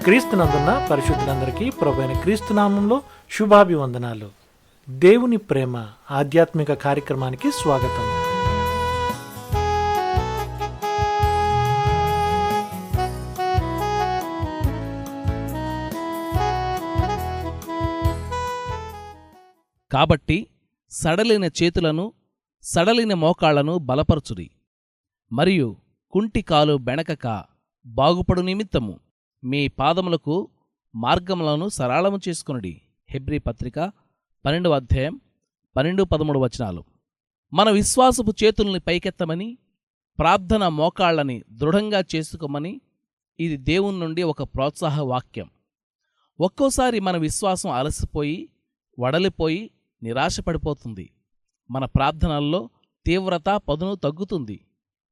క్రీస్తునందున్న పరిశుద్ధులందరికీ ప్రభువైన క్రీస్తునామంలో శుభాభివందనాలు. దేవుని ప్రేమ ఆధ్యాత్మిక కార్యక్రమానికి స్వాగతం. కాబట్టి సడలిన చేతులను సడలిన మోకాళ్లను బలపరచుడి, మరియు కుంటి కాలు బెణకక బాగుపడు నిమిత్తము మీ పాదములకు మార్గములను సరళము చేసుకొనుడి. హెబ్రీ పత్రిక 12వ అధ్యాయం 12-13 వచనాలు. మన విశ్వాసపు చేతుల్ని పైకెత్తమని, ప్రార్థన మోకాళ్లని దృఢంగా చేసుకోమని ఇది దేవుని నుండి ఒక ప్రోత్సాహ వాక్యం. ఒక్కోసారి మన విశ్వాసం అలసిపోయి వడలిపోయి నిరాశపడిపోతుంది. మన ప్రార్థనల్లో తీవ్రత పదును తగ్గుతుంది.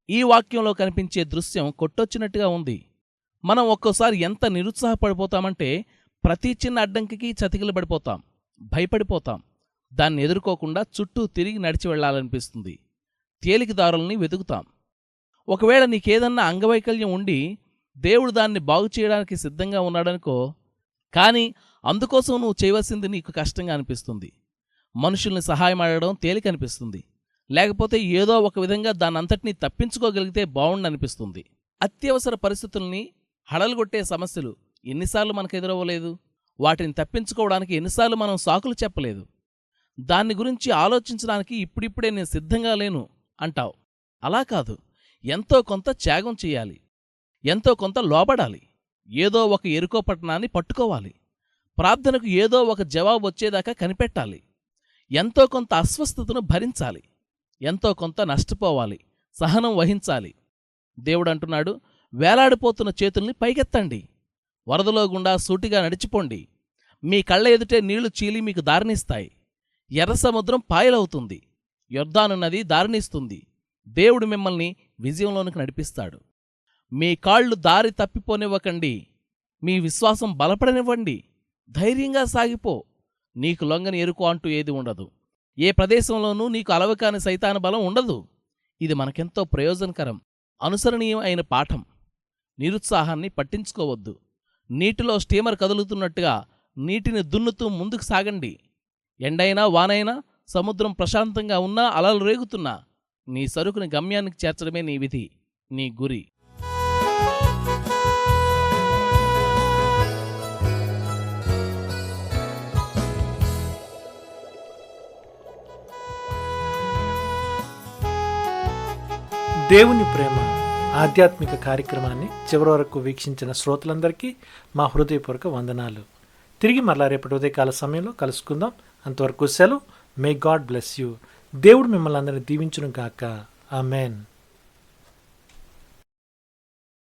ఈ వాక్యంలో కనిపించే దృశ్యం కొట్టొచ్చినట్టుగా ఉంది. మనం ఒక్కోసారి ఎంత నిరుత్సాహపడిపోతామంటే ప్రతి చిన్న అడ్డంకికి చతికిలబడిపోతాం, భయపడిపోతాం. దాన్ని ఎదుర్కోకుండా చుట్టూ తిరిగి నడిచి వెళ్లాలనిపిస్తుంది. తేలికదారుల్ని వెతుకుతాం. ఒకవేళ నీకేదన్నా అంగవైకల్యం ఉండి దేవుడు దాన్ని బాగు చేయడానికి సిద్ధంగా ఉన్నాడనుకో, కానీ అందుకోసం నువ్వు చేయవలసింది నీకు కష్టంగా అనిపిస్తుంది. మనుషుల్ని సహాయం అడగడం తేలికనిపిస్తుంది. లేకపోతే ఏదో ఒక విధంగా దాన్నంతటినీ తప్పించుకోగలిగితే బావుండనిపిస్తుంది. అత్యవసర పరిస్థితుల్ని హడలుగొట్టే సమస్యలు ఎన్నిసార్లు మనకు ఎదురవ్వలేదు? వాటిని తప్పించుకోవడానికి ఎన్నిసార్లు మనం సాకులు చెప్పలేదు? దాన్ని గురించి ఆలోచించడానికి ఇప్పుడిప్పుడే నేను సిద్ధంగా లేను అంటావు. అలా కాదు, ఎంతో కొంత త్యాగం చెయ్యాలి, ఎంతో కొంత లోబడాలి, ఏదో ఒక ఎరుకో పట్టణాన్ని పట్టుకోవాలి, ప్రార్థనకు ఏదో ఒక జవాబు వచ్చేదాకా కనిపెట్టాలి, ఎంతో కొంత అస్వస్థతను భరించాలి, ఎంతో కొంత నష్టపోవాలి, సహనం వహించాలి. దేవుడంటున్నాడు, వేలాడిపోతున్న చేతుల్ని పైకెత్తండి, వరదలో గుండా సూటిగా నడిచిపోండి. మీ కళ్ళ ఎదుటే నీళ్లు చీలి మీకు దారినిస్తాయి. ఎర్ర సముద్రం పాయలవుతుంది, యొర్దాను నది దారినిస్తుంది. దేవుడు మిమ్మల్ని విజయంలోనికి నడిపిస్తాడు. మీ కాళ్ళు దారి తప్పిపోనివ్వకండి. మీ విశ్వాసం బలపడనివ్వండి. ధైర్యంగా సాగిపో. నీకు లొంగని ఎరుకు అంటూ ఏది ఉండదు. ఏ ప్రదేశంలోనూ నీకు అలవకాని సైతాన బలం ఉండదు. ఇది మనకెంతో ప్రయోజనకరం, అనుసరణీయం అయిన పాఠం. నిరుత్సాహాన్ని పట్టించుకోవద్దు. నీటిలో స్టీమర్ కదులుతున్నట్టుగా నీటిని దున్నుతూ ముందుకు సాగండి. ఎండైనా వానైనా, సముద్రం ప్రశాంతంగా ఉన్నా అలలు రేగుతున్నా నీ సరుకుని గమ్యానికి చేర్చడమే నీ విధి, నీ గురి. దేవుని ప్రేమ ఆధ్యాత్మిక కార్యక్రమాన్ని చివరి వరకు వీక్షించిన శ్రోతలందరికీ మా హృదయపూర్వక వందనాలు. తిరిగి మరలా రేపటి ఉదయకాల సమయంలో కలుసుకుందాం. అంతవరకు సెలవు. May God bless you. దేవుడు మిమ్మల్ని అందరినీ దీవించును గాక. ఆమెన్.